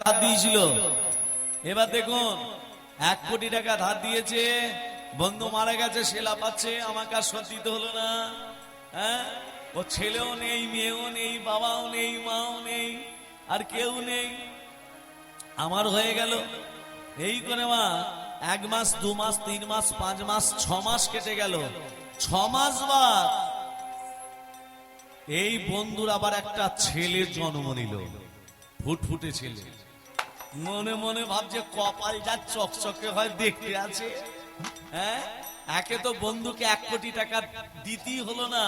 ধার দিয়েছিল, এবার দেখুন 1 কোটি টাকা ধার দিয়েছে, বন্ধু মারা গেছে, সে লাফাচ্ছে আমাকে আর শোধ দিতে হলো না। হ্যাঁ, ও ছেলেও নেই, মেয়েও নেই, বাবাও নেই, মাও নেই, আর কেউ নেই, আমার হয়ে গেল। এই করে মা 1 মাস 2 মাস 3 মাস 5 মাস 6 মাস কেটে গেল। 6 মাস বাদ এই বন্ধুর আবার একটা ছেলের জন্ম নিল, ফুটফুটে ছেলে। মনে মনে ভাবছে কপাল যা চকচকে হয় দেখতে আছে। হ্যাঁ, একে তো বন্ধুকে 1 কোটি টাকা দিতেই হলো না,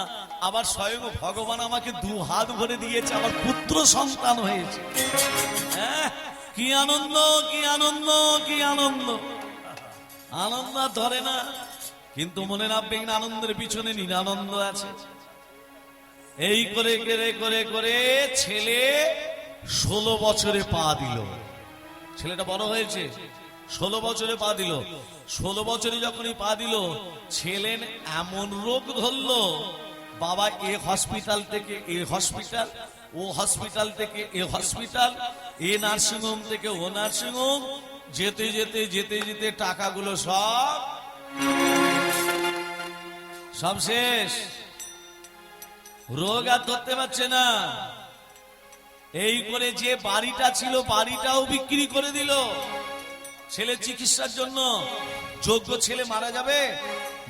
আবার স্বয়ং ভগবান আমাকে 2 হাত ভরে দিয়েছে, আমার পুত্র সন্তান হয়েছে। হ্যাঁ, কি আনন্দ, কি আনন্দ, কি আনন্দ। আনন্দ ধরে না, কিন্তু মনে রাখবেন আনন্দের পিছনে নিরানন্দ আছে। এই করে করে করে করে ছেলে 16 বছরে পা দিল। ছেলেটা বড় হয়েছে, 16 বছরে পা দিল। 16 বছরে যখনই পা দিল, ছেলের এমন রোগ ধরলো, বাবা এ হসপিটাল থেকে এ হসপিটাল, ও হসপিটাল থেকে এ হসপিটাল, এ নার্সিংহোম থেকে ও নার্সিংহোম, যেতে যেতে যেতে যেতে টাকাগুলো সব শেষ। রোগ আর ধরতে পারছে না। এই করে যে বাড়িটা ছিল বাড়িটাও বিক্রি করে দিল ছেলের চিকিৎসার জন্য। যোগ্য ছেলে মারা যাবে,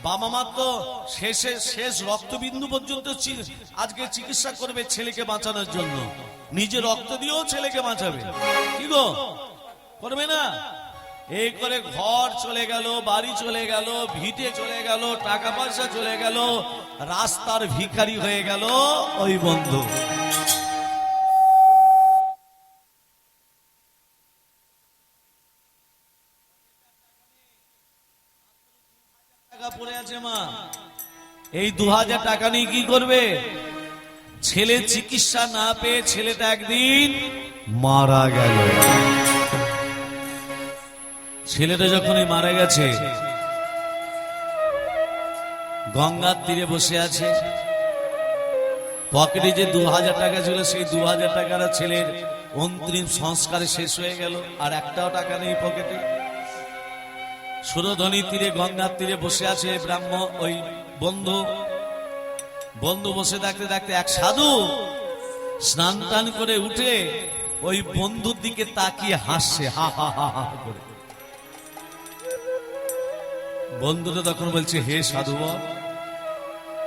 বাবা মা তো শেষ রক্তবিন্দু পর্যন্ত আজকে চিকিৎসা করবে ছেলেকে বাঁচানোর জন্য, নিজে রক্ত দিয়েও ছেলেকে বাঁচাবে। কি গো, করবে না? এই করে ঘর চলে গেল, বাড়ি চলে গেল, ভিটে চলে গেল, টাকা পয়সা চলে গেল, রাস্তার ভিখারি হয়ে গেল ওই বন্ধু। টাকা পড়ে আছে মা, এই 2000 টাকা নিয়ে কি করবে? ছেলে চিকিৎসা না পেয়ে ছেলেটা একদিন মারা গেল। ছেলেটা যখনই মারা গেছে, গঙ্গার তীরে বসে আছে, পকেটে যে 2000 টাকা ছিল সেই 2000 টাকাটা ছেলের অন্তিম সংস্কারে শেষ হয়ে গেল, আর একটাও টাকা নেই পকেটে। সুরধনী তীরে গঙ্গার তীরে বসে আছে ওই বন্ধু বসে থাকতে থাকতে এক সাধু স্নান টান করে উঠে ওই বন্ধুর দিকে তাকিয়ে হাসছে, হা হা হা হা করে। বন্ধুটা তখন বলছে, হে সাধু,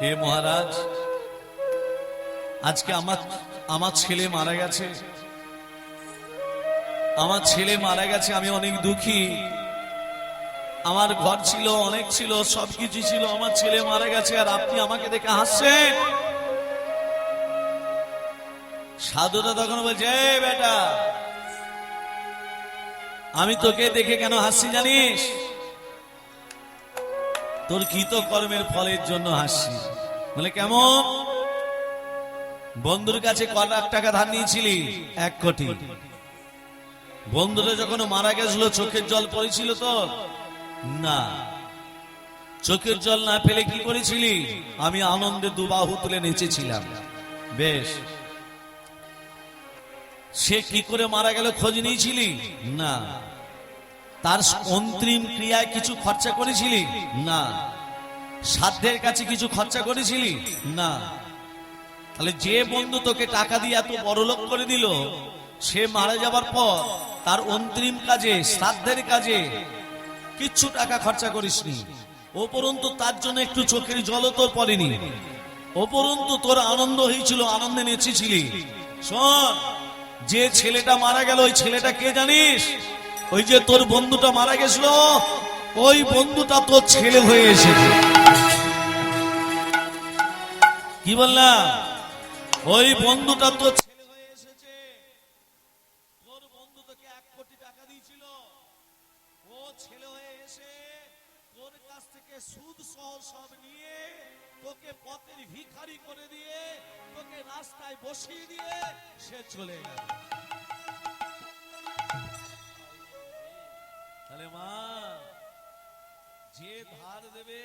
হে মহারাজ, আজকে আমার ছেলে মারা গেছে, আমার ছেলে মারা গেছে, আমি অনেক দুঃখী। আমার ঘর ছিল, অনেক ছিল, সবকিছু ছিল, আমার ছেলে মারা গেছে, আর আপনি আমাকে দেখে হাসছেন। সাধুটা তখন বলছে, এই বেটা, আমি তোকে দেখে কেন হাসছি জানিস? তোর কৃত কর্মের ফলের জন্য হাসছি। বলে কেমন? বন্ধুর কাছে ক লাখ টাকা ধার নিয়েছিলি? 1 কোটি। বন্ধুরা যখন মারা গেছিল চোখের জল পড়েছিল তোর? না। চোখের জল না পেলে কি করেছিলি? আমি আনন্দে 2 বাহু তুলে নেচেছিলাম। বেশ, সে কি করে মারা গেল খোঁজ নিয়েছিলি? না। তার অন্তিম ক্রিয়ায় কিছু খরচা করেছিলি? না। সাধ্যের কাছে কিছু খরচা করেছিলি? না। তাহলে যে বন্ধু তোকে টাকা দিয়ে এত বড়লোক করে দিল, সে মারা যাবার পর তার অন্তিম কাজে, শ্রাদ্ধের কাজে কিচ্ছু টাকা খরচা করিসনি। উপরন্তু তার জন্য একটু চোখের জলও তোর পড়েনি। উপরন্তু তোর আনন্দ হয়েছিল, আনন্দে নেচেছিলি। শোন, যে ছেলেটা মারা গেল ওই ছেলেটা কে জানিস? ওই যে তোর বন্ধুটা মারা গেছিল, ওই বন্ধুটা তোর ছেলে হয়ে এসেছে। কি বললাম? ওই বন্ধুটা তোর ছেলে হয়ে এসেছে। তোর বন্ধু তোকে 1 কোটি টাকা দিয়েছিল, ও ছেলে হয়ে এসে তোর কাছ থেকে সুদ সহ সব নিয়ে তোকে পথের ভিখারি করে দিয়ে, তোকে রাস্তায় বসিয়ে দিয়ে সে চলে গেল। তাহলে মা, যে ধার দেবে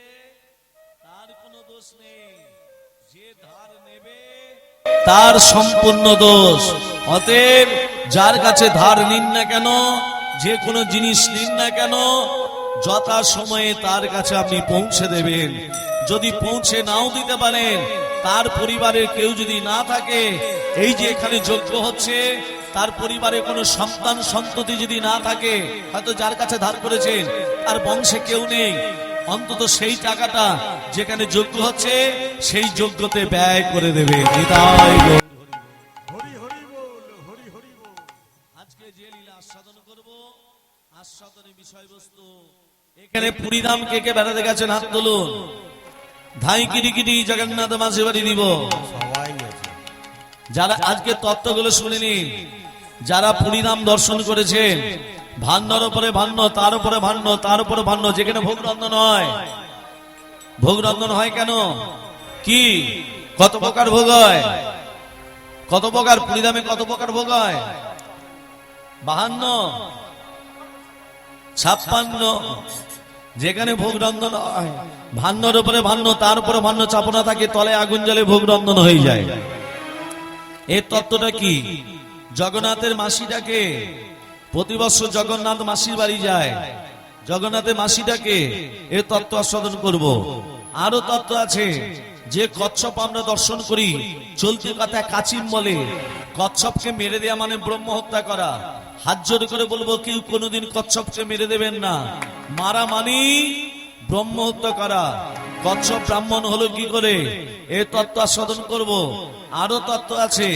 তার কোনো দোষ নেই, যে ধার নেবে তার সম্পূর্ণ দোষ। অতএব যার কাছে ধার নিন না কেন, যে কোনো জিনিস নিন না কেন, যথা সময়ে তার কাছে আপনি পৌঁছে দেবেন। যদি পৌঁছে নাও দিতে পারেন, তার পরিবারের কেউ যদি না থাকে, এই যে এখানে যজ্ঞ হচ্ছে, তার পরিবারে কোনো সন্তান সন্ততি যদি না থাকে, হয়তো যার কাছে ধার করেছেন তার বংশে কেউ নেই, অন্তত সেই টাকাটা যেখানে যজ্ঞ হচ্ছে সেই যজ্ঞতে ব্যয় করে দেবে। আজকে যে লীলা আস্বাদন করব, আস্বাদনের বিষয়বস্তু এখানে পুরীধাম কে কে বেড়াতে গেছেন হাত তুলুন। ধাই কিরি কিরি জগন্নাথ মাঝে বাড়ি দিব। যারা আজকে তত্ত্বগুলো শুনে নিন, যারা পুরীধাম দর্শন করেছেন, ভান্নর উপরে ভান্ন, তার উপরে ভান্ন, তার উপরে ভান্ন, যেখানে ভোগ রন্ধন হয়। ভোগ রন্ধন হয় কেন? কি কত প্রকার ভোগ হয়? কত প্রকার পুরীধামে কত প্রকার ভোগ হয়? 52, 56, যেখানে ভোগ রন্ধন হয়, ভান্নর উপরে ভান্ন, তার উপরে ভান্ন চাপনা থাকে, তলে আগুন জ্বলে ভোগ রন্ধন হয়ে যায়। এই তত্ত্বটা কি? জগন্নাথের মাসিটাকে প্রতি বছর জগন্নাথ মাসির বাড়ি যায়, জগন্নাথের মাসিটাকে এ তত্ত্ব আস্বাদন করব। আরো তত্ত্ব আছে, যে কচ্ছপ আমরা দর্শন করি, চলতি কথায় কাচিম বলে, কচ্ছপকে মেরে দেয়া মানে ব্রহ্ম হত্যা করা। হাত জোর করে বলবো, কেউ কোনোদিন কচ্ছপকে মেরে দেবেন না। মারা মানি ব্রহ্ম হত্যা করা। কচ্ছপ ব্রাহ্মণ হলো কি করে, এ তত্ত্ব আস্বাদন করব। আরো তত্ত্ব আছে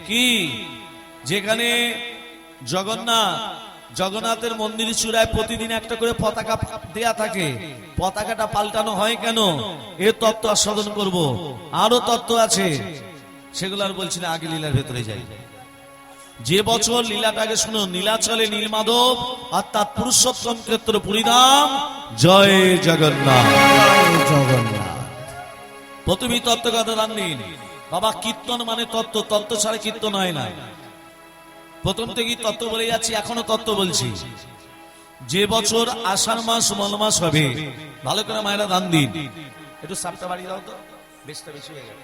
কি, যেখানে জগন্নাথের মন্দির চূড়ায় প্রতিদিন একটা করে পতাকা দেয়া থাকে, পতাকাটা পাল্টানো হয় কেন, এ তত্ত্ব আস্বাদন করব। আরো তত্ত্ব আছে, সেগুলো আর বলছি না, আগে লীলার ভেতরে যাই। যে বছর লীলাটাকে শুনুন, নীলাচলে নীলমাধব অর্থাৎ পুরুষোত্তম ক্ষেত্র পুরীধাম, জয় জগন্নাথ। জগন্নাথ। প্রথমেই তত্ত্ব কথা জানেন বাবা, কীর্তন মানে তত্ত্ব, তত্ত্ব ছাড়া কীর্তন হয় না। প্রথম থেকেই তত্ত্ব বলে যাচ্ছি, এখনো তত্ত্ব বলছি। যে বছর আষাঢ় মাস মল মাস হবে, ভালো করে মায়েরা দান দিন, একটু সাপটা বাড়িয়ে দাও তো, বেশটা বেশি হয়ে গেল।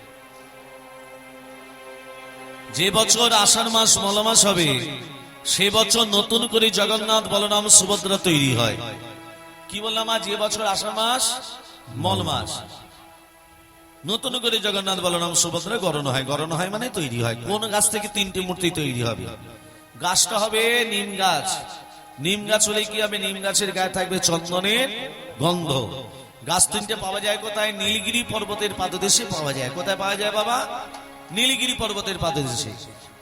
যে বছর আষাঢ় মাস মল মাস হবে, সে বছর নতুন করে জগন্নাথ বলরাম সুভদ্রা তৈরি হয়। কি বললাম? যে বছর আষাঢ় মাস মল মাস নতুন করে জগন্নাথ বলরাম সুভদ্রা গড়ন হয়। গড়ন হয় মানে তৈরি হয়। কোন গাছ থেকে 3টি মূর্তি তৈরি হবে? গাছটা হবে নিম গাছ। নিম গাছ হলে কি হবে? নিম গাছের গায়ে থাকবে চন্দনের গন্ধ। গাছ 3টে পাওয়া যায় কোথায়? নীলগিরি পর্বতের পাদদেশে পাওয়া যায়। কোথায় পাওয়া যায় বাবা? নীলগিরি পর্বতের পাদদেশে।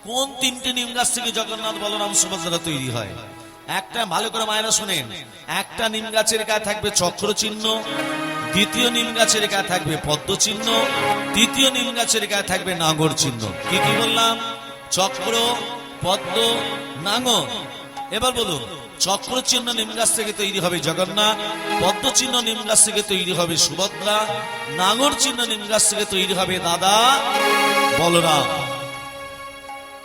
কোন 3টে নিম গাছ থেকে জগন্নাথ বলরাম সুভদ্রা তৈরি হয়? একটা, ভালো করে মায়েরা শুনেন, একটা নিম গাছের গায়ে থাকবে চক্র চিহ্ন, দ্বিতীয় নিম গাছের গায়ে থাকবে পদ্ম চিহ্ন, তৃতীয় নিম গাছের গায়ে থাকবে নাগর চিহ্ন। কি কি বললাম? চক্র, পদ্ম, নাগর। এবার বলুন, চক্র চিহ্ন নিম গাছ থেকে তৈরি হবে জগন্নাথ, পদ্ম চিহ্ন নিম গাছ থেকে তৈরি হবে সুভদ্রা, নাগর চিহ্ন নিম গাছ থেকে তৈরি হবে দাদা বলরাম।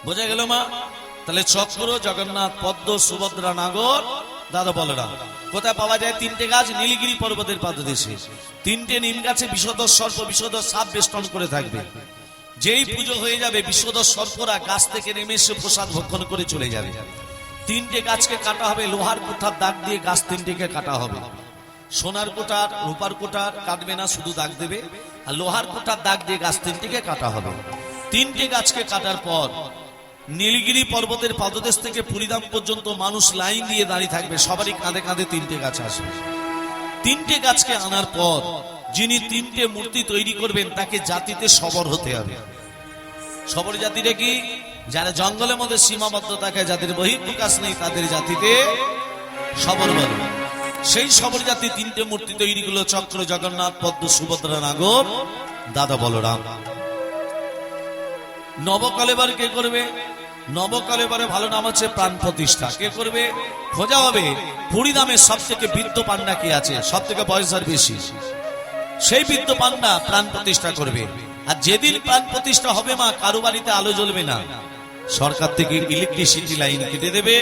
বোঝা গেল মা? তাহলে চক্র, জগন্নাথ, পদ্ম, সুভদ্রা, নাগর, দাদা বলরাম। কোথায় পাওয়া যায়? 3টে গাছ নীলগিরি পর্বতের পাদদেশে। 3টে নিম গাছে বিষধর সর্প, বিষধর সাপ বেষ্টন করে থাকবে। যেই পুজো হয়ে যাবে, বিষধর সর্পরা গাছ থেকে নেমে এসে প্রসাদ ভক্ষণ করে চলে যাবে। 3টে গাছকে কাটা হবে, লোহার কোঠার দাগ দিয়ে গাছ 3টেকে কাটা হবে। সোনার কোটার, রূপার কোটার কাটবে না, শুধু দাগ দেবে। আর লোহার কোটার দাগ দিয়ে গাছ 3টেকে কাটা হবে। 3টে গাছকে কাটার পর নীলগিরি পর্বতের পাদদেশ থেকে পুরীধাম পর্যন্ত মানুষ লাইন দিয়ে দাঁড়িয়ে থাকবে, সবারই কাঁধে কাঁধে 3টে গাছ আসবে। 3টে গাছকে আনার পর যিনি 3টে মূর্তি তৈরি করবেন, তাকে জাতিতে সবর হতে হবে। সবর জাতিটা কি? যারা জঙ্গলের মধ্যে সীমাবদ্ধ থাকে, যাদের বহিঃপ্রকাশ নেই, তাদের জাতিতে সবর বলে। সেই সবর জাতি 3টে মূর্তি তৈরি করলো, চক্র, জগন্নাথ, পদ্ম, সুভদ্রা, নাগর, দাদা বলরাম। নবকলেবার কে করবে? নবকলেবারে ভালো নাম হচ্ছে প্রাণ প্রতিষ্ঠা। কে করবে? খোঁজা হবে পুরীধামে সব থেকে বৃদ্ধ পান্ডা কি আছে, সব থেকে বয়সের বেশি, সেই বৃদ্ধ পান্ডা প্রাণ প্রতিষ্ঠা করবে। আর যেদিন প্রাণ প্রতিষ্ঠা হবে মা, কারো বাড়িতে আলো জ্বলবে না, সরকার থেকে ইলেকট্রিসিটি লাইন কেটে দেবে,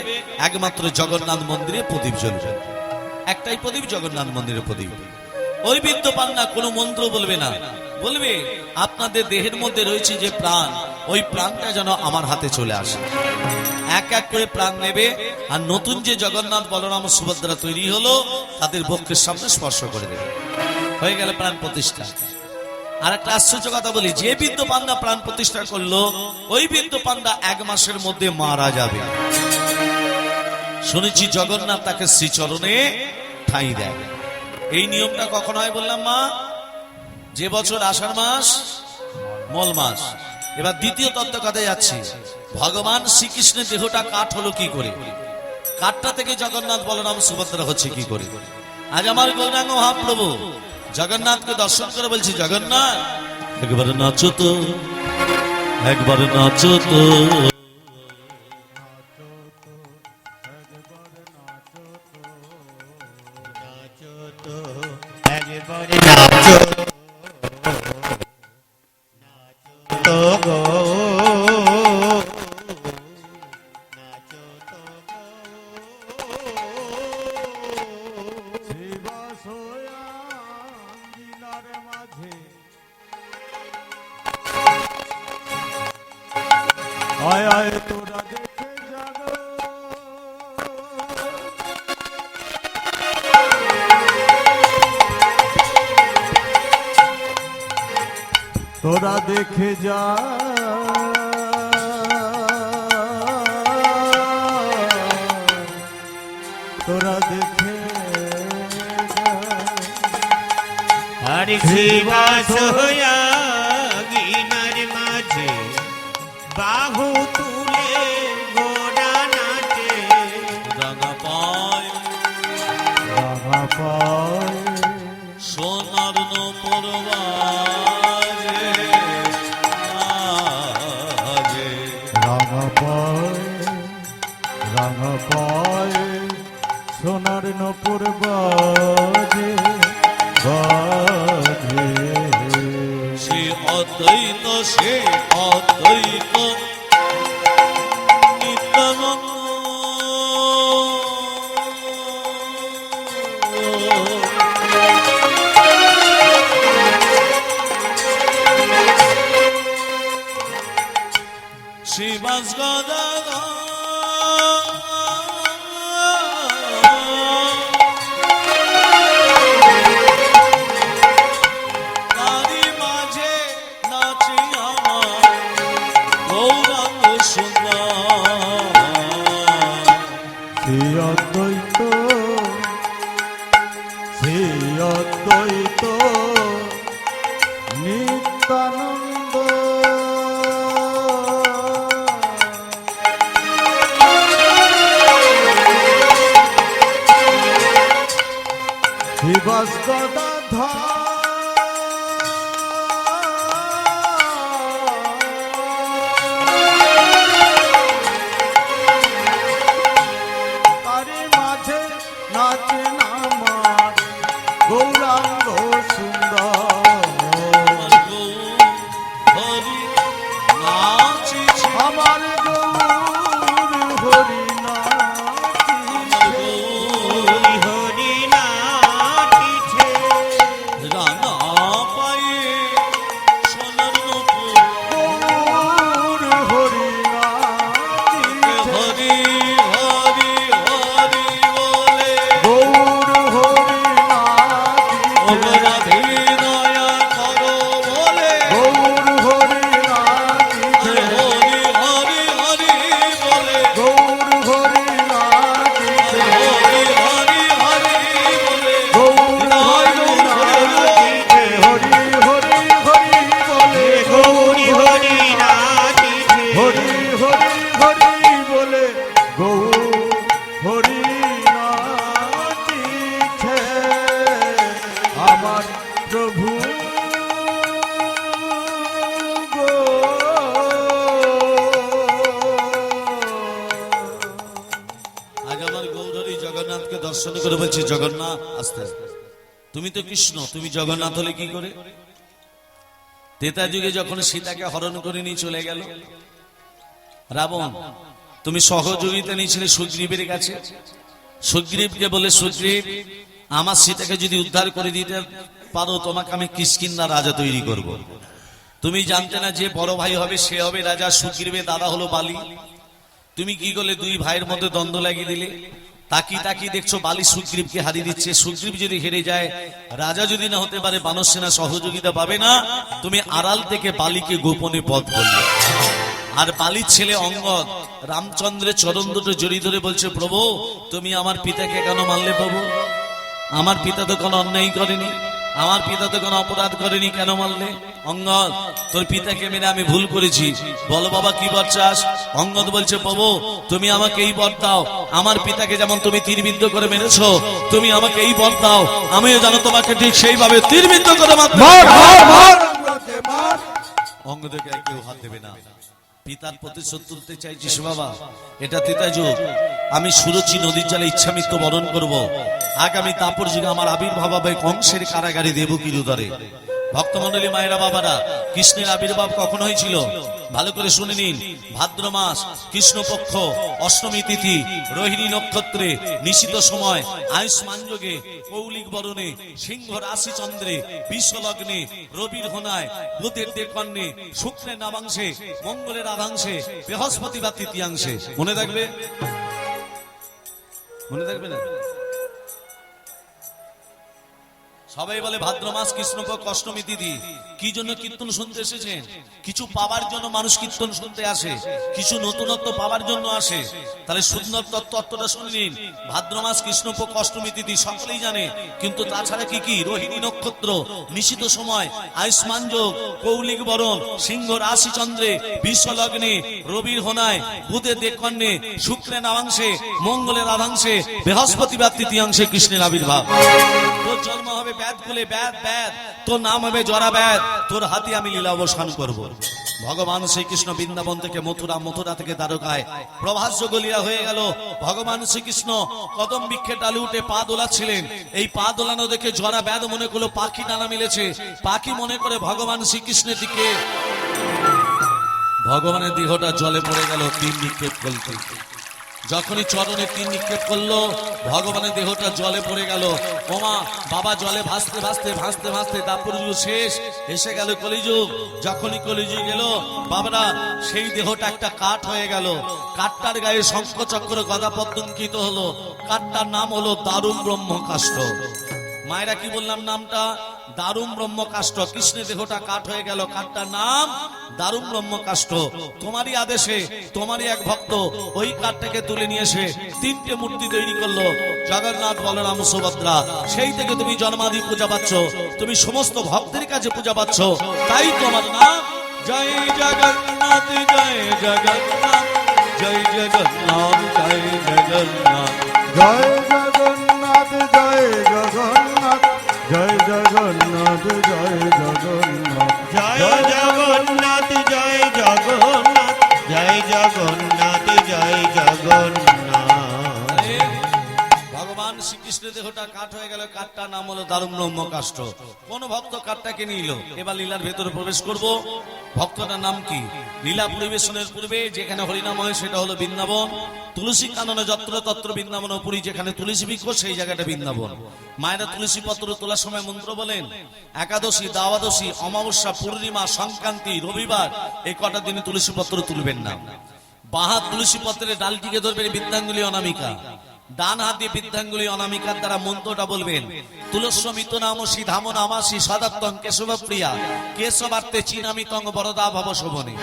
একমাত্র জগন্নাথ মন্দিরে প্রদীপ জ্বলবে। একটাই প্রদীপ, জগন্নাথ মন্দিরে প্রদীপ। ওই বৃদ্ধ পান্ডা কোনো মন্ত্র বলবে না, বলবে আপনাদের দেহের মধ্যে রয়েছে যে প্রাণ, ওই প্রাণটা যেন আমার হাতে চলে আসে। এক এক করে প্রাণ নেবে, আর নতুন যে জগন্নাথ বলরাম সুভদ্রা তৈরি হলো তাদের বক্ষের সামনে স্পর্শ করে দেবে, হয়ে গেল প্রাণ প্রতিষ্ঠা। আর একটা আশ্চর্য কথা বলি, যে বিন্দু পান্ডা প্রাণ প্রতিষ্ঠা করলো ওই বিন্দু পান্ডা 1 মাসের মধ্যে মারা যাবে। শুনেছি জগন্নাথ তাকে শ্রীচরণে ঠাঁই দেয়। এই নিয়মটা কখন হয় বললাম মা? যে বছর আষাঢ় মাস মল মাস। এবার দ্বিতীয় তত্ত্ব কথায় যাচ্ছি, ভগবান শ্রীকৃষ্ণের দেহটা কাঠ হলো কি করে, কাঠটা থেকে জগন্নাথ বলরাম সুভদ্রা হচ্ছে কি করে। আজ আমার গৌরাঙ্গ মহাপ্রভু জগন্নাথকে দর্শন করে বলছি, জগন্নাথ একবার নাচো তো, একবার নাচো তো। আয় আয় তোরা দেখে জাগো, তোরা দেখে যা, তোরা দেখে হরি শিবাস হইয়া গিনার মাঝে বাহু তুলে গোড়া নাচে, রাঙা পায় রাঙা পায় সোনার নূপুরবাজে, বাজে। রাঙা পায়, রাঙা পায় সোনার নপুর বাজে, বাজে। সে অদ্বৈত, সে অদ্বৈত নিত্যানন্দ। শিবাস গদাধর তারি মাঝে নাচে আমার গৌরাঙ্গ সুন্দর। শ্রী অদ্বৈত, শ্রী অদ্বৈত নিত্যানন্দ। শিবাস গদাধর তারি মাঝে নাচে আমার গৌরাঙ্গ সুন্দর। আমার গৌর হরি নাচিছে, আমার গৌর হরি আমার গৌর হরি নাচিছে, রাঙা পায়ে সোনার নূপুর, গৌর হরি হরি হরি হরি বলে গৌর হরি ও রাধে দয়া করো বলে, গৌর হরি হরি হরি হরি বলে, গৌর হরি হরি হরি হরি বলে, গৌর হরি হরি হরি হরি বলে গৌরী হরি নাচিছে, হরি হরি হরি বলে গৌর হরি নাচিছে আমার প্রভু গো। আজ আমার গৌরী জগন্নাথকে দর্শন করে বলছি, জগন্নাথ আস্তে আস্তে, তুমি তো কৃষ্ণ, তুমি জগন্নাথ হলে কি করে? ত্রেতা যুগে যখন সীতাকে হরণ করে নিয়ে চলে গেল রাবণ, তুমি সহযোগিতা নিয়েছিলে সুগ্রীবের কাছে। সুগ্রীবকে বলে, সুগ্রীব আমার সীতাকে যদি উদ্ধার করে দিতে পারো তোমাকে আমি কিষ্কিন্ধ্যা রাজা তৈরি করব। তুমি জানতে না যে বড় ভাই হবে সে হবে রাজা, সুগ্রীবের দাদা হলো বালি। তুমি কি করলে? দুই ভাইয়ের মধ্যে দ্বন্দ্ব লাগিয়ে দিলে। তাকি তাকি দেখছো বালি সুগ্রীবকে হারিয়ে দিচ্ছে। সুগ্রীব যদি হেরে যায়, রাজা যদি না হতে পারে, বানর সেনা সহযোগিতা পাবে না। তুমি আড়াল থেকে বালিকে গোপনে বধ করলে। আর বালির ছেলে অঙ্গদ রামচন্দ্রের চরণ দুটো জড়িয়ে ধরে বলছে, প্রভু তুমি আমার পিতাকে কেন মারলে? প্রভু আমার পিতা তো কোনো অন্যায় করেনি, আমার পিতা তো কোনো অপরাধ করেনি, কেন মারলে? অঙ্গদ তোর পিতাকে মেরে আমি ভুল করেছি, বলো বাবা কি বর চাস? অঙ্গদ বলছে, প্রভু তুমি আমাকে এই বর দাও, আমার পিতাকে যেমন তুমি তীরবিদ্ধ করে মেরেছো, তুমি আমাকে এই বর দাও, আমিও জানো তোমাকে ঠিক সেইভাবে তীরবিদ্ধ করে মারতে। অঙ্গদকে কেউ হাত দেবে না। পিতার প্রতিশোধ তুলতে চাইছিস বাবা, এটা ত্রেতা যুগ। আমি সুরুচি নদীর জলে ইচ্ছা মৃত্যু বরণ করবো। আগামী তাপর যুগে আমার আবির্ভাব হবে কংসের কারাগারে দেবকীর উদরে। ভক্তমন্ডলী মায়েরা বাবারা, কৃষ্ণের আবির্ভাব কখন হয়েছিল ভালো করে শুনে নিন। ভাদ্র মাস কৃষ্ণপক্ষ অষ্টমী তিথি, রোহিণী নক্ষত্রে, নিশিত সময়, আয়ুষ্মান যোগে, কৌলিক বরণে, সিংহ রাশি চন্দ্রে, বিশ্ব লগ্নে, রবির হোনায়, বুধের দেকর্ণে, শুক্রের নামাংশে, মঙ্গলের আধাংশে, বৃহস্পতিবার তৃতীয়াংশে। মনে থাকবে? মনে থাকবে না? সবাই বলে ভাদ্র মাস কৃষ্ণপক্ষ অষ্টমী তিথি। কি জন্য কীর্তন শুনতে এসেছেন? কিছু পাওয়ার জন্য মানুষ কীর্তন শুনতে আসে, কিছু নতুনত্ব পাওয়ার জন্য আসে। তাহলে সুন্দর তত্ত্বটা শুনে নিন। ভাদ্র মাস কৃষ্ণপক্ষ অষ্টমী তিথি সকলেই জানে, কিন্তু তাছাড়া কি কি? রোহিণী নক্ষত্র, নিশিত সময়, আয়ুষ্মান যোগ, কৌলিক বরণ, সিংহ রাশি চন্দ্রে, বিশ্ব লগ্নে, রবির হোনায়, বুধের দেকর্ণে, শুক্রের নামাংশে, মঙ্গলের আধাংশে, বৃহস্পতিবার তৃতীয়াংশে কৃষ্ণের আবির্ভাব। তোর জন্ম হবে ব্যাদ কুলে, ব্যাদ ব্যাদ, তোর নাম হবে জরা ব্যাদ, তোর হাতে আমি লীলা অবসান করব। ভগবান শ্রীকৃষ্ণ বৃন্দাবন থেকে মথুরা, মথুরা থেকে দ্বারকায় প্রভাস্য লীলা হয়ে গেল। ভগবান শ্রীকৃষ্ণ কদম বৃক্ষের ডালে উঠে পা দোলাচ্ছিলেন। এই পা দোলানো দেখে জরা ব্যাদ মনে করলো পাখি ডানা মিলেছে। পাখি মনে করে ভগবান শ্রীকৃষ্ণের দিকে, ভগবানের দেহটা জলে পড়ে গেল তিন নিক্ষেপ করতে। যখনই চরণে তিন নিক্ষেপ করলো, ভগবানের দেহটা জলে পড়ে গেল। ওমা বাবা, জলে ভাসতে ভাসতে ভাসতে ভাসতে দাপর যুগ শেষ, এসে গেল কলিযুগ। যখনই কলিযুগ এলো বাবারা, সেই দেহটা একটা কাঠ হয়ে গেল। কাঠটার গায়ে শঙ্খ চক্র গদা পদ্মঙ্কিত হলো। কাঠটার নাম হলো দারুম ব্রহ্মকাষ্ঠ। মায়েরা কি বললাম নামটা? দারুম ব্রহ্মকাষ্ঠ। কৃষ্ণের দেহটা কাঠ হয়ে গেল, কাঠটার নাম দারুম ব্রহ্মকাষ্ঠ। তোমারই আদেশে তোমারই এক ভক্ত ওই কাঠটাকে তুলে নিয়ে এসে তিনটে মূর্তি তৈরি করলো, জগন্নাথ, বলরাম, সুভদ্রা। সেই থেকে তুমি জন্মাদি পূজা পাচ্ছ, তুমি সমস্ত ভক্তের কাছে পূজা পাচ্ছ, তাই তোমার নাম জয় জগন্নাথ, জয় জগন্নাথ, জয় জগন্নাথ, জয় জগন্নাথ, জয় জগন্নাথ, জয় জগন্নাথ, জয় জগন্নাথ, জয় জগন্নাথ, জয় জগন্নাথ, জয় জগন্নাথ, জয় জগন্নাথ, জয় জগন্নাথ। ভগবান শ্রীকৃষ্ণের দেহটা কাঠ হয়ে গেল, কাঠটার নাম হলো দারুম ব্রহ্মকাষ্ঠ। কোন ভক্ত কাঠটাকে নিল? এবার লীলার ভেতরে প্রবেশ করব। ভক্তটার নাম কি? লীলা পরিবেশনের পূর্বে যেখানে হরিনাম হয় সেটা হলো বৃন্দাবন। তুলসী কাননে যত্র তত্র বৃন্দাবন পুরী, যেখানে তুলসী বৃক্ষ সেই জায়গাটা বৃন্দাবন। মায়েরা তুলসী পত্র তোলার সময় মন্ত্র বলেন। একাদশী, দ্বাদশী, অমাবস্যা, পূর্ণিমা, সংক্রান্তি, রবিবার, এই কটা দিনে তুলসী পত্র তুলবেন না। বাঁ হাত তুলসী পত্রের ডালটিকে ধরবেন, বৃদ্ধাঙ্গুলি অনামিকা। ডান হাত দিয়ে বৃদ্ধাঙ্গুলি অনামিকার দ্বারা মন্ত্রটা বলবেন। তুলস্যমিত নামসি ধাম নামাসি সদাত্তং কেশব প্রিয়া কেশবার্তে চিনামিতং বরদা ভব শোভনে।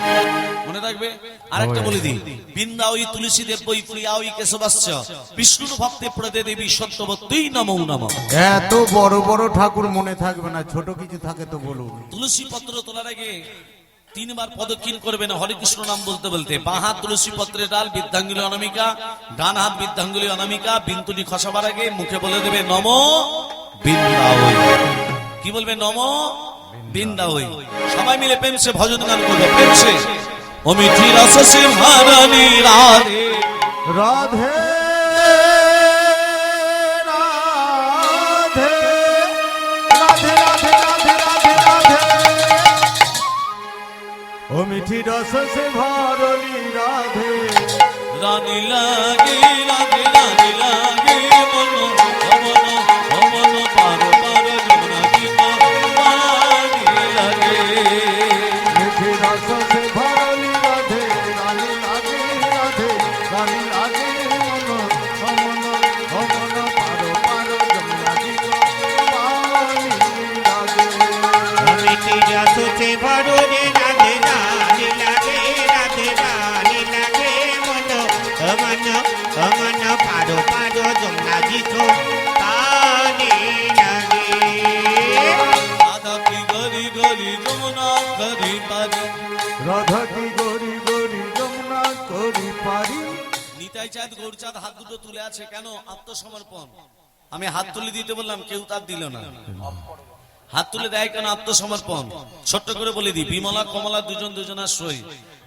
মনে রাখবে। আরেকটা বলে দিই, বৃন্দা ওই তুলসী দেব ওই প্রিয়া ওই কেশবাস্য বিষ্ণুর ভক্তে প্রদে দেবী সত্যবতী নমো নমঃ। এত বড় বড় ঠাকুর মনে থাকবে না, ছোট কিছু থাকে তো বলুন। তুলসী পত্র তোলার আগে তিনবার পদক্ষিণ করবেন হরে কৃষ্ণ নাম বলতে বলতে। বাঁ হাত তুলসী পত্রের ডাল, বৃদ্ধাঙ্গুলি অনামিকা, ডান হাত বৃদ্ধাঙ্গুলি অনামিকা। বিন্দুটি খসাবার আগে মুখে বলে দেবে নমো বৃন্দাবৈ। কি বলবে? নমো বৃন্দাবৈ। সবাই মিলে প্রেমসে ভজন গান করবে, প্রেমসে। ও মিঠি রস সিংহারানী রাধে রাধে রাধে রাধে রাধে রাধে রাধে রাধে। ও মিঠি রস সে ভরলি রাধে, রানী লাগে রাধে, রানী লাগে মনো অমন অমন পার পার যমুনা গীত রানী লাগে। পারো পারো যমুনা জিকো পানি লাগে রাধা কি গরি গরি যমুনা গরি পারি রাধা কি গরি গরি যমুনা করি পারি। নিতাই চাঁদ গৌরচাঁদ হাত দুটো তুলে আছে কেন? আত্মসমর্পণ। আমি হাত তুলে দিতে বললাম, কেউ তার দিল না। হাত তুলে দেয় কেন? আত্মসমর্পণ। ছোট্ট করে বলে দিই, বিমলা কমলা দুজন দুজনার সই।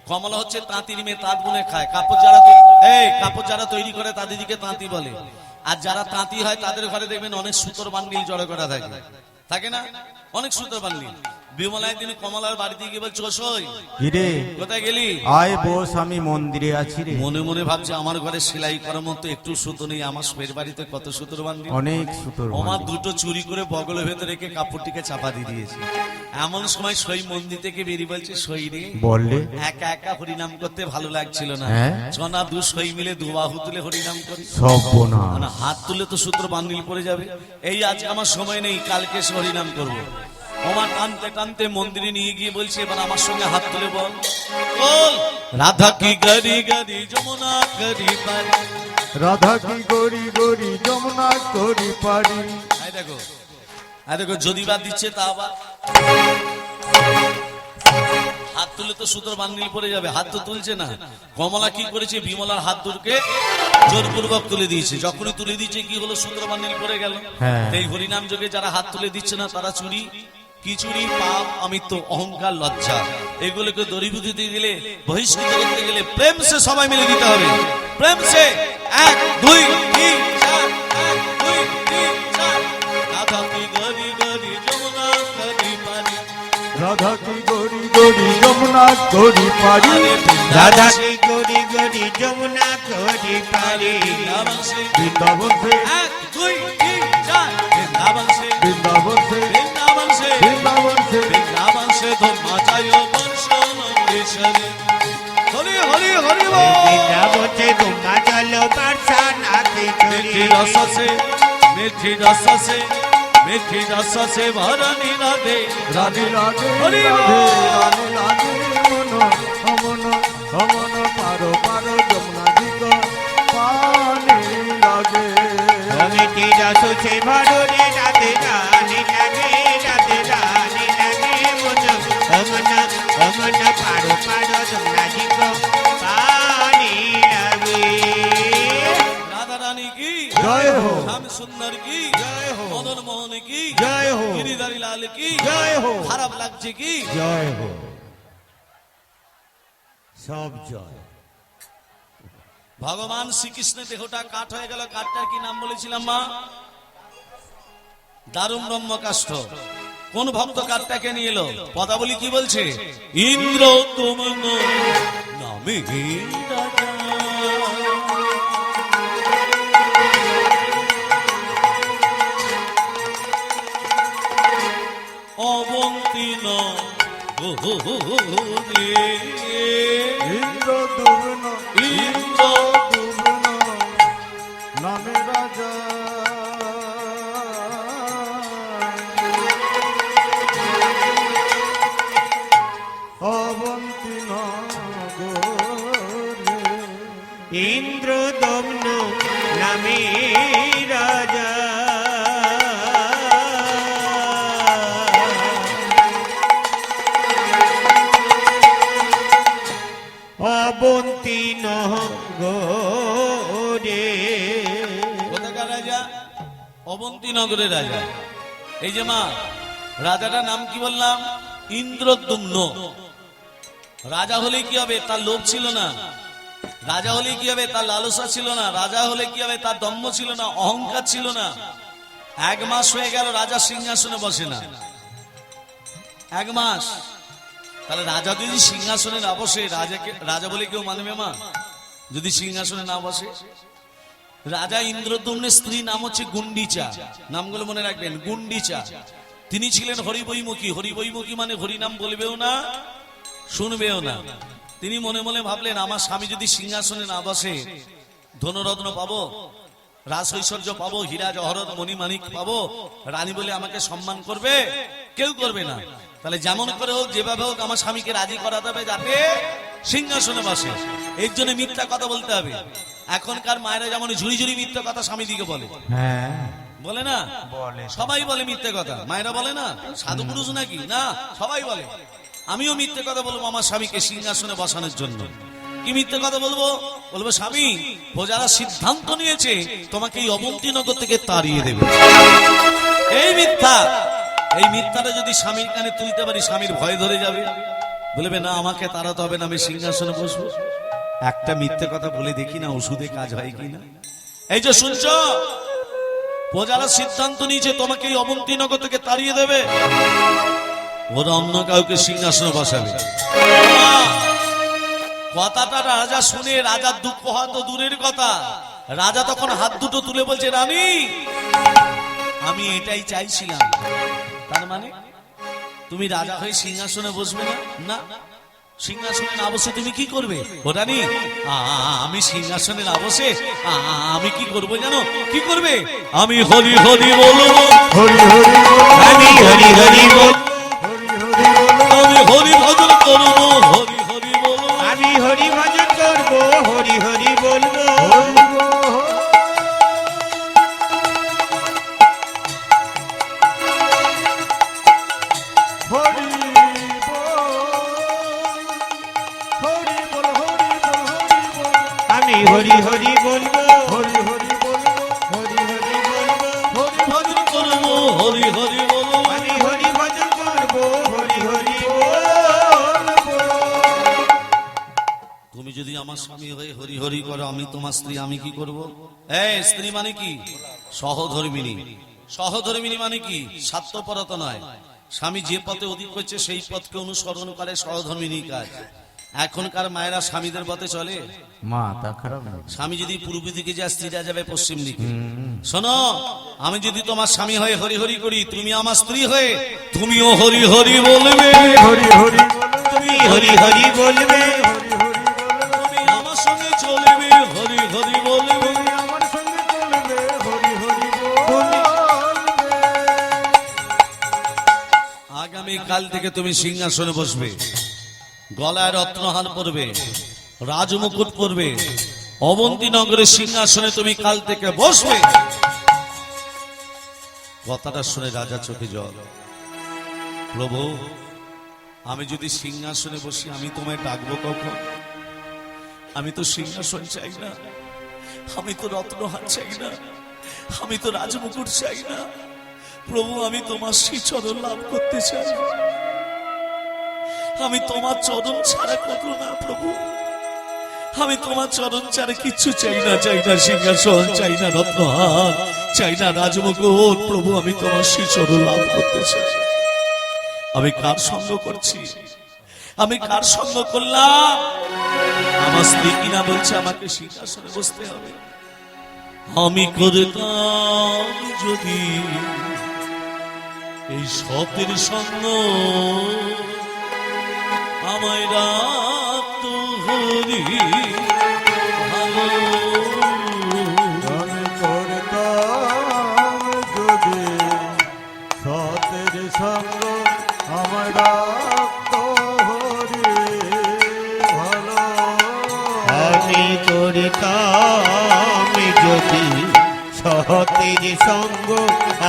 কমলা হচ্ছে তাঁতির মেয়ে, তাঁত বুনে খায়। কাপড় যারা তৈরি করে তাদেরকে তাঁতি বলে। আর যারা তাঁতি হয় তাদের ঘরে দেখবেন অনেক সুতোর বান্ডিল জড়ো করা থাকে, থাকে না? অনেক সুতোর বান্ডিল। বিমলা একদিন কমলার বাড়িতে গিয়ে বলছে, সই কিরে কোথায় গেলি? আয় বস, আমি মন্দিরে আছি রে। মনে মনে ভাবছে, আমার ঘরে সেলাই করার মতো একটু সুতো নেই, আমার স্পের বাড়িতে কত সুতোর বান্ডিল। অনেক সুতোর আমার বান্ডিল। দুটো চুরি করে বগলের ভেতরে রেখে কাপড়টিকে চাপা দিয়ে দিয়েছে। এমন সময় সই মন্দির থেকে বেরিয়ে বলছে, সই রে বললে একা একা হরিনাম করতে ভালো লাগছিল না, হ্যাঁ? চনা দু সই মিলে দু বাহু তুলে হরিনাম করি। সর্বনাশ। মানে হাত তুলে তো সূত্র বান্ডিল পড়ে যাবে। এই আজকে আমার সময় নেই, কালকে এসে হরিনাম করবো। আমার টানতে টানতে মন্দিরে নিয়ে গিয়ে বলছে, এবার আমার সঙ্গে হাত তুলে বল, বল রাধা কি গরি গরি যমুনা গরি পারি। রাধা কি গরি গরি যমুনা করি পারি। এই দেখো, এই দেখো, যদি বা দিচ্ছে তা আবার হাত তুলে তো সুতোর বান্ডিল পড়ে যাবে, হাত তো তুলছে না। কমলা কি করেছে, বিমলার হাত দুটোকে জোরপূর্বক তুলে দিয়েছে। যখনই তুলে দিয়েছে কি হলো, সুতোর বান্ডিল পড়ে গেল। হ্যাঁ। এই হরিনাম যোগে যারা হাত তুলে দিচ্ছে না তারা চুরি, কি চুরি, পাপ, অমিত্ব, অহংকার, লজ্জা, এগুলোকে দরিভূত দিতে গেলে, বহিষ্কৃত করতে গেলে প্রেম সে সবাই মিলে দিতে হবে। প্রেম সে 1 2 3 4 1 2 3 4। রাধা কি গরি গরি যমুনা গরি পারি। রাধা কি গরি গরি যমুনা করি পারি। রাধা কি গরি গরি যমুনা করি পারি বৃন্দাবন সে 1 2 3 4। বৃন্দাবন সে বৃন্দাবন সে বৃন্দাবন সে বৃন্দাবন সে বৃন্দাবন সে ধম্মা চায় বর্ষ নমৃষরে। হরি হরি হরি বল। বৃন্দাবনে গঙ্গা জল বর্ষা নাথে মিঠি রস সে মিঠি রস সে মিঠি রস সে ভরণী রাধে রাধে রাধে হরি রাধে বল। রাধে রাধে মন অমন অমন পারো পারো যমুনা দিগ পানি লাগে। মিঠি রস সে ভরণী রাধে রানী লাগে রাধে রানী লাগে মন অমন অমন পারো পারো যমুনা জিক পানি লাগে রাধা রানী কি জয় হো। শ্যাম সুন্দর কি জয় হো। মদন মোহন কি জয় হো। গিরিধারী লাল কি জয় হো। খারাপ লাগছে কি? জয় হো। সব জয়। ভগবান শ্রীকৃষ্ণের দেহটা কাঠ হয়ে গেল, কাঠটার কি নাম বলেছিলাম মা? দারুণ ব্রহ্মকাষ্ঠ। কোন ভক্ত কাঠটাকে নিয়ে এলো? পদাবলী কি বলছে? ইন্দ্র তুমন নামে রাজা। অবন্তীন গোরে ইন্দ্র দুর্ন ইন্দ্র দুর্ন নামে রাজা। অবন্তী নগরে ইন্দ্র দম্ন নামে রাজা অবন্তী নহরে কোথাকার রাজা? অবন্তী নগরের রাজা। এই যে মা, রাজাটার নাম কি বললাম? ইন্দ্রদ্যুম্ন। রাজা হলে কি হবে? তার লোভ ছিল না। রাজা হলে কি হবে? তার লালসা ছিল না। রাজা হলে কি হবে? তার দম্ভ ছিল না, অহংকার ছিল না। 1 মাস হয়ে গেল রাজা সিংহাসনে বসে না। 1 মাস। তাহলে রাজা যদি সিংহাসনে না বসে, রাজা বলে কেউ মানবে মা? যদি সিংহাসনে না বসে। রাজা ইন্দ্রদ্যুম্নের স্ত্রী নাম হচ্ছে গুন্ডিচা। নামগুলো মনে রাখবেন, গুন্ডিচা। তিনি ছিলেন হরিবৈমুখী। হরিবৈমুখী মানে হরিনাম বলবেও না, শুনবেও না। তিনি মনে মনে ভাবলেন, আমার স্বামী যদি সিংহাসনে না বসে, ধনরত্ন পাবো, রাস ঐশ্বর্য পাবো, হীরা জহরত মণিমাণিক পাবো, রানী বলে আমাকে সম্মান করবে? কেউ করবে না। তাহলে যেমন করে হোক, যেভাবে হোক, আমার স্বামীকে রাজি করাতে হবে যাতে সিংহাসনে বসে। এর জন্য মিথ্যা কথা বলতে হবে। এখনকার মায়েরা যেমন ঝুড়ি ঝুড়ি মিথ্যে কথা স্বামী দিকে বলে, হ্যাঁ বলে না? বলে। সবাই বলে মিথ্যে কথা, মায়েরা বলে না? সাধু পুরুষ নাকি না, সবাই বলে। আমিও মিথ্যে কথা বলবো আমার স্বামীকে সিংহাসনে বসানোর জন্য। কি মিথ্যে কথা বলবো? বলবো স্বামী, প্রজারা সিদ্ধান্ত নিয়েছে তোমাকে এই অবন্তীনগর থেকে তাড়িয়ে দেবে। এই মিথ্যা, এই মিথ্যাটা যদি স্বামীর কানে তুলতে পারি, স্বামীর ভয় ধরে যাবে, বলবে না আমাকে তাড়াতে হবে না, আমি সিংহাসনে বসবো। একটা মিথ্যে কথা বলে দেখি না ওষুধে কাজ হয় কিনা। এই যে শুনছো, প্রজারা সিদ্ধান্ত নিয়েছে তোমাকে এই অবন্তীনগর থেকে তাড়িয়ে দেবে, ওরা অন্য কাউকে সিংহাসনে বসাবে। কথাটা রাজা শুনে রাজার দুঃখ হওয়া তো দূরের কথা, রাজা তখন হাত দুটো তুলে বলছে রানী আমি এটাই চাইছিলাম। তার মানে তুমি রাজা হয়ে সিংহাসনে বসবে না? না, সিংহাসনে না বসে তুমি কি করবে? ও রানী, আমি সিংহাসনে না বসে আমি কি করবো জানো? কি করবে? আমি হরি হরি বলবো, হরি হরি বল, আমি হরি হরি বল, হরি হরি বল, আমি হরি ভজন করবো, হরি হরি বলবো। আমি হরি ভজন করবো, হরি হরি বলবো। হরি বল। হরি বল, হরি বল, হরি বল, হরি বল, আমি হরি হরি বলবো, হরি হরি বল, হরি হরি বলবো। হরি ভজন করবো, হরি হরি বলবো। আমি হরি ভজন করবো, হরি হরি বল। তুমি যদি আমার স্বামী হয়ে হরি হরি করো, আমি তোমার স্ত্রী, আমি কি করব? এই স্ত্রী মানে কি? সহধর্মিনী। সহধর্মিনী মানে কি? স্বার্থপরতা নয়। স্বামী যে পথে অধিক হচ্ছে সেই পথকে অনুসরণ করে, সহধর্মিনী কাজ। এখনকার মায়েরা স্বামীদের পথে চলে। মা তা খারাপ না। স্বামী যদি পূর্ব দিকে যায়, স্ত্রীরা যাবে পশ্চিম দিকে। শোনো, আমি যদি তোমার স্বামী হয়ে হরি হরি করি, তুমি আমার স্ত্রী হয়ে তুমিও হরি হরি বলবে। হরি হরি বল, তুমি হরি হরি বলবে, হরি হরি বল, তুমি আমার সঙ্গে চলবে, হরি হরি বলবে। তুমি আমার সঙ্গে চলবে, হরি হরি বলবে। আগামী কাল থেকে তুমি সিংহাসনে বসবে, গলায় রত্নহার পরবে, রাজমুকুট পরবে, অবন্তীনগরের সিংহাসনে তুমি কাল থেকে বসবে। কথাটা শুনে রাজা চোখে জল। প্রভু, আমি যদি সিংহাসনে বসি, আমি তোমায় ডাকবো কখন? আমি তো সিংহাসন চাই না, আমি তো রত্নহার চাই না, আমি তো রাজমুকুট চাই না। প্রভু, আমি তোমার শ্রীচরণ লাভ করতে চাই, আমি তোমার চরণ ছাড়া কত না। প্রভু, আমি তোমার চরণ ছাড়া কিচ্ছু চাই না, চাই না সিংহাসন, চাই না রত্নহার, চাই না রাজমুকুট। প্রভু, আমি তোমার শ্রীচরণ লাভ করতে চাই। আমি কার সঙ্গ করছি? আমি কার সঙ্গ করলাম? আমার স্ত্রী কিনা বলছে আমাকে সিংহাসনে বসতে হবে। আমি করতাম যদি এই সতের সঙ্গ, আমায় রাত হরি ভালো। আমি করতাম যদি সতের সঙ্গ, আমার রাখত হরি ভালো। আমি করতাম যদি সতের সঙ্গ,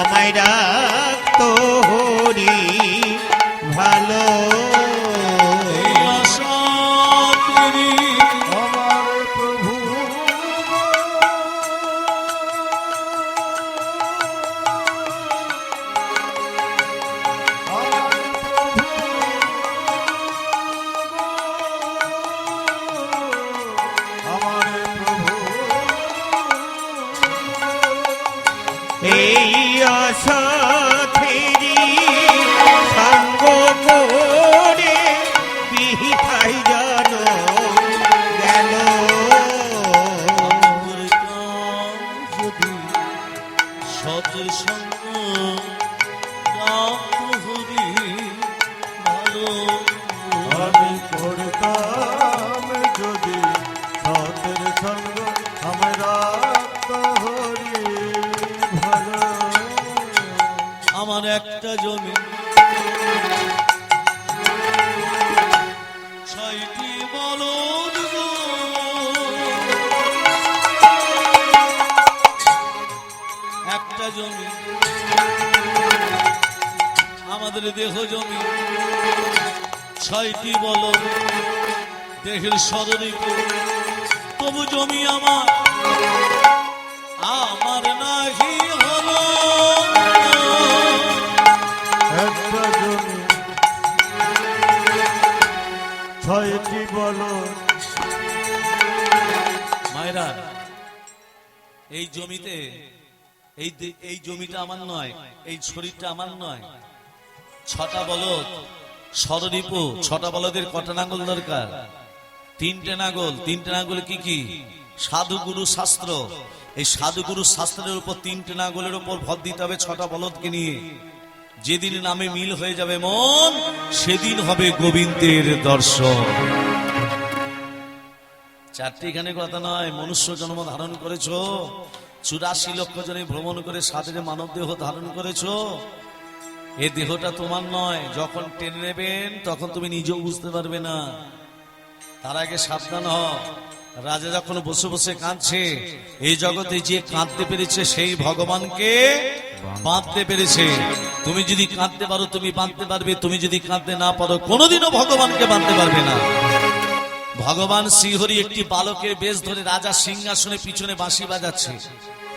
আমায় রাখতো হরি ভালো। এই আশা করি আমার প্রভু এই অসথেরি সঙ্গ করে বিহিতাই জন গেল। যদি সতের সঙ্গ রাত হরি ভালো। আমি করতাম যদি সতের সঙ্গ, আমার রাখত হরি ভালো। আমার একটা জমি, ছয়টি বলদ গো, একটা জমি, আমাদের দেহ জমি, 6টি বলদ, দেহের সদরিপু, তবু জমি আমার আমার নাহি হলো। একটা জমি 6টি বলদ। মায়েরা, এই জমিতে এই জমিটা আমার নয়, এই শরীরটা আমার নয়। 6টা বলদ সররিপু, 6টা বলদের কটা নাঙ্গল দরকার? 3টে নাঙ্গল। 3টে নাঙ্গল কি কি? সাধুগুরু শাস্ত্র। এই সাধুগুরু শাস্ত্রের উপর 3টে নাঙ্গলের উপর ভর দিতে হবে 6টা বলদকে নিয়ে। যেদিন নামে মিল হয়ে যাবে মন, সেদিন হবে গোবিন্দের দর্শন। 4টি এখানে কথা নয়, মনুষ্য জন্ম ধারণ করেছো, 84 লক্ষ জনে ভ্রমণ করে সাধের মানব দেহ ধারণ করেছো। এই দেহটা তোমার নয়। যখন টেনে নেবেন তখন তুমি নিজেও বুঝতে পারবে না। তার আগে সাবধান হও। রাজা যখন বসে বসে কাঁদছে, এই জগতে যে কাঁদতে পেরেছে সেই ভগবানকে বাঁধতে পেরেছে। তুমি যদি কাঁদতে পারো তুমি বাঁধতে পারবে, তুমি যদি কাঁদতে না পারো কোনোদিনও ভগবানকে বাঁধতে পারবে না। ভগবান শ্রীহরি একটি বালকের বেশ ধরে রাজা সিংহাসনে পিছনে বাঁশি বাজাচ্ছে,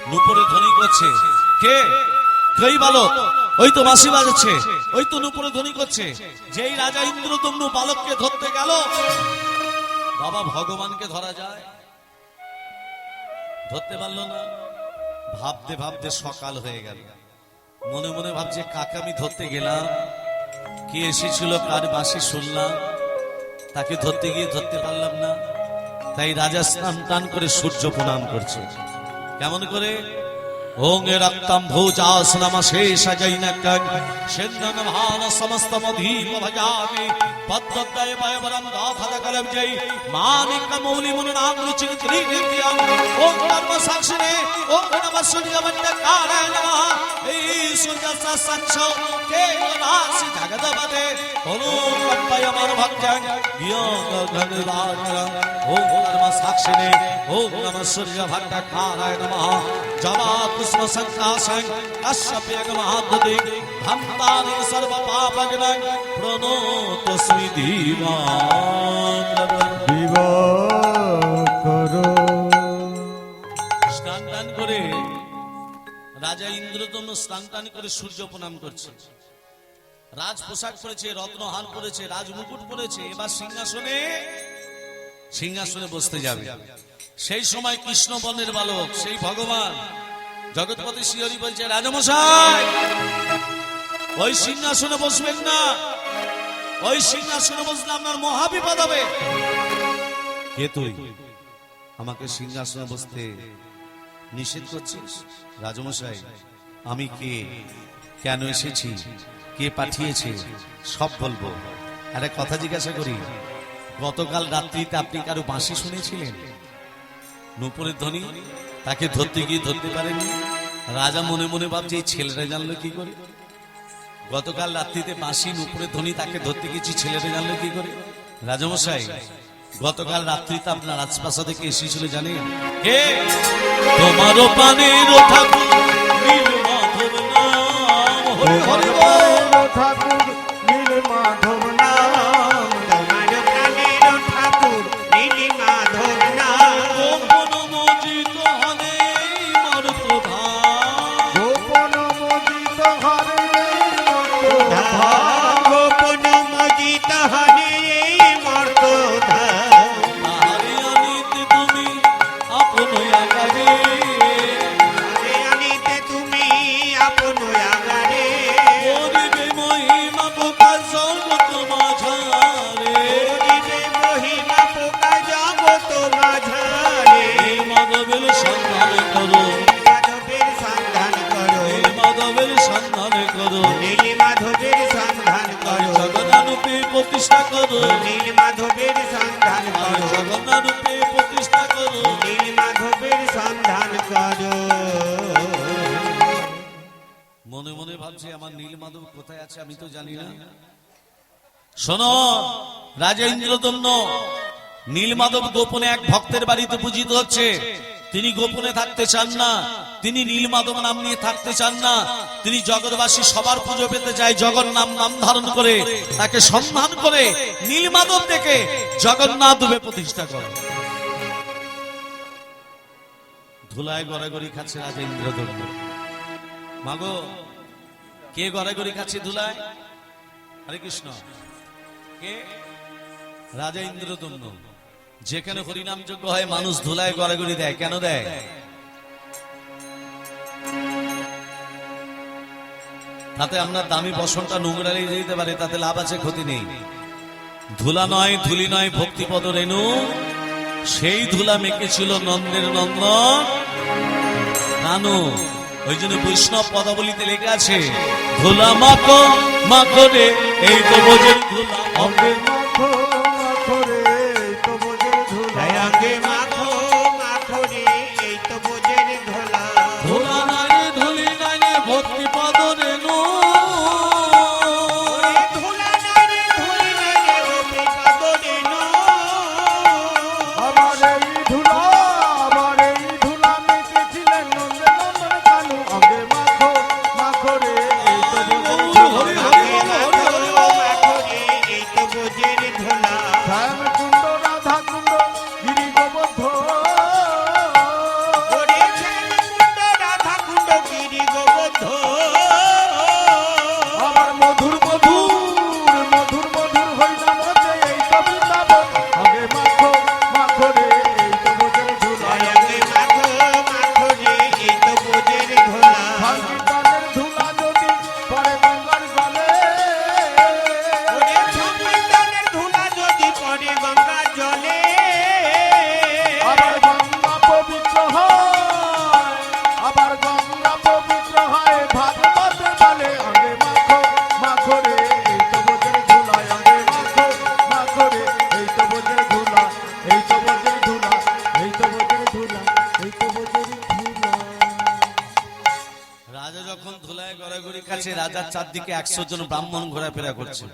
নুপুরে ধ্বনি করছে। কে? কই বালক? ওই তো বাঁশি বাজাচ্ছে, ওই তো নুপুরে ধ্বনি করছে। যেই রাজা ইন্দ্রদম্নু বালককে ধরতে গেল, বাবা ভগবানকে ধরা যায়? ধরতে পারলো না। ভাবতে ভাবতে সকাল হয়ে গেল। মনে মনে ভাবছে, কাকে আমি ধরতে গেলাম? কে এসেছিল, কার বাঁশি শুনলাম, তাকে ধরতে গিয়ে ধরতে পারলাম না। তাই রাজা স্নান টান করে সূর্য প্রণাম করছে। কেমন করে? ওং এ রক্তম ভোজাস নমঃ শেষাজৈনকং সিন্ধন ভান সমস্তমধীম ভজামি পদ্মদয় ভয়বরম গাথদকলম জয় মানিক মৌলি মুনাম রুচিন্ত্রি নিত্যম। ওং কর্ম সাক্ষিণে ওং নমঃ সূর্যমণ্ডকারায় নমঃ। এই সূর্য সচ্ছ কে রাশি জগদপতে অনুকম্পয় আমার ভক্তং বিয়োগ ঘনরাজং। ওং কর্ম সাক্ষিণে ওং নমঃ সূর্যমণ্ডকারায় নমঃ। জবা পুষ্প সংকাশং কশ্যপেগ মহাদ্দে ধন্তানি সর্ব পাপগ্নং প্রণোতস্মি ধীমান। বিবাহ করো। স্নান টান করে রাজা ইন্দ্রদম্ন স্নান টান করে সূর্য প্রণাম করছে। রাজ পোশাক পরেছে, রত্নহার পরেছে, রাজ মুকুট পরেছে। এবার সিংহাসনে বসতে যাবে। সেই সময় কৃষ্ণ বর্ণের বালক সেই ভগবান জগৎপতি শ্রীহরি বলছে, রাজামশাই ওই সিংহাসনে বসবেন না, ওই সিংহাসনে বসলে আপনার মহাবিপদ হবে। কে তুই আমাকে সিংহাসনে বসতে নিষেধ করছিস? রাজামশাই আমি কে, কেন এসেছি, কে পাঠিয়েছে সব বলবো। আরে কথা জিজ্ঞাসা করি, গতকাল রাত্রিতে আপনি কারো বাঁশি শুনেছিলেন? নুপুরের ধ্বনি, তাকে ধরতে গিয়ে ধরতে পারেননি। রাজা মনে মনে ভাবছে, এই ছেলেরা জানলো কি করে? গতকাল রাত্রিতে বাঁশি নুপুরের ধ্বনি, তাকে ধরতে গেছি, ছেলেরা জানলো কি করে? রাজামশাই গতকাল রাত্রিতে আপনার রাজপ্রাসাদে কে এসেছিল জানেন? কে? তোমারও পানের ঠাকুর নীলমাধব নাম। হরি হরি বল। ঠাকুর নীলমাধব নাম। তোমার প্রাণের ঠাকুর নীলি মাধব নাম। গোপন মজিত হনে মর্তধাম। গোপন মোদিত হরে মর্তধাম। গোপন মজিত হনে মর্তধাম। তাহারে আনিতে তুমি আপন আগারে। আরে আনিতে তুমি আপন আগারে। করিবে মহিমা প্রকাশ জগৎ মাঝারে। করিবে মহিমা প্রকাশ জগৎ মাঝারে। মাধবের সন্ধান করো, মাধবের সন্ধান করো। মাধবের সন্ধান করো। নীল মাধবের সন্ধান করো। জগন্নাথরূপে প্রতিষ্ঠা করো, নীল মাধবের সন্ধান করো। জগন্নাথরূপে প্রতিষ্ঠা করো। নীল মাধবের সন্ধান করো। মনে মনে ভাবছে, আমার নীলমাধব কোথায় আছে আমি তো জানি না। শোনো রাজা ইন্দ্রদম্ন, নীলমাধব গোপনে এক ভক্তের বাড়িতে পূজিত হচ্ছে। তিনি গোপনে থাকতে চান না, তিনি নীলমাধব নাম নিয়ে থাকতে চান না, তিনি জগৎবাসী সবার পুজো পেতে চায় জগন্নাথ নাম ধারণ করে, তাকে সম্মান করে নীলমাধব থেকে জগন্নাথ রূপে প্রতিষ্ঠা করে। ধুলায় গড়াগড়ি খাচ্ছে রাজা ইন্দ্রদম্ন। মাগো, কে গড়াগড়ি খাচ্ছে ধুলায়? হরে কৃষ্ণ। কে? রাজা ইন্দ্রদম্ন। যেখানে হরিনাম যজ্ঞ হয় মানুষ ধুলায় গড়াগড়ি দেয়। কেন দেয়? তাতে আপনার দামি বসনটা নোংরা লেগে যেতে পারে, তাতে লাভ আছে, ক্ষতি নেই। ধুলা নয়, ধুলি নয়, ভক্তিপদ রেণু, সেই ধুলা মেখেছিল নন্দের নন্দন কানু। ওই জন্য বৈষ্ণব পদাবলিতে লেখা আছে, ধুলা মাখো মাখো রে এই তো বোঝের ধুলা, অঙ্গে মাখো মাখো রে এই তো বোঝের ধুলা, অঙ্গে মাখো মাখো রে এই তো বোঝের ধুলা। ধুলা নাই ধুলি নাই ভক্তিপদ রেণু, ধুলা নাই রে ধুলি নাই রে ভক্তিপদ রেণু। আমার এই ধুলা মেখেছিলেন নন্দে নন্দন কানু, অঙ্গে মাখো মাখো রে এই তো বোঝের ধুলা, মাখো রে এই তো বোঝের ধুলা। শ্যাম কুণ্ড রাধা কুণ্ড গিরি গোবর্ধ, ওরে শ্যামকুণ্ড রাধা কুণ্ড গিরি গোবর্ধ। আমার মধুর মধুর মধুর মধুর হইনাম আছে এই তো বৃন্দাবন, অঙ্গে মাখো মাখো রে এই তো বোঝের ধুলা, অঙ্গে মাখো মাখো রে এই তো বোঝের ধুলা। সংকীর্তনের ধুলা যদি পড়ে গঙ্গার জলে, ওরে সংকীর্তনের ধুলা যদি পড়ে গঙ্গার জলে। আবার গঙ্গা পবিত্র হয়, আবার গঙ্গা পবিত্র হয় ভাগবতের বলে, অঙ্গে মাখো মাখো রে এই তো বোঝের ধুলা, অঙ্গে মাখো মাখো রে এই তো বোঝের ধুলা, এই তো বোঝের ধুলা, এই তো বোঝের ধুলা, এই তো বোঝের ধুলা। রাজা যখন ধুলায় গড়াগড়ি খাচ্ছে, রাজার চারদিকে 100 জন ব্রাহ্মণ ঘোরাফেরা করছে।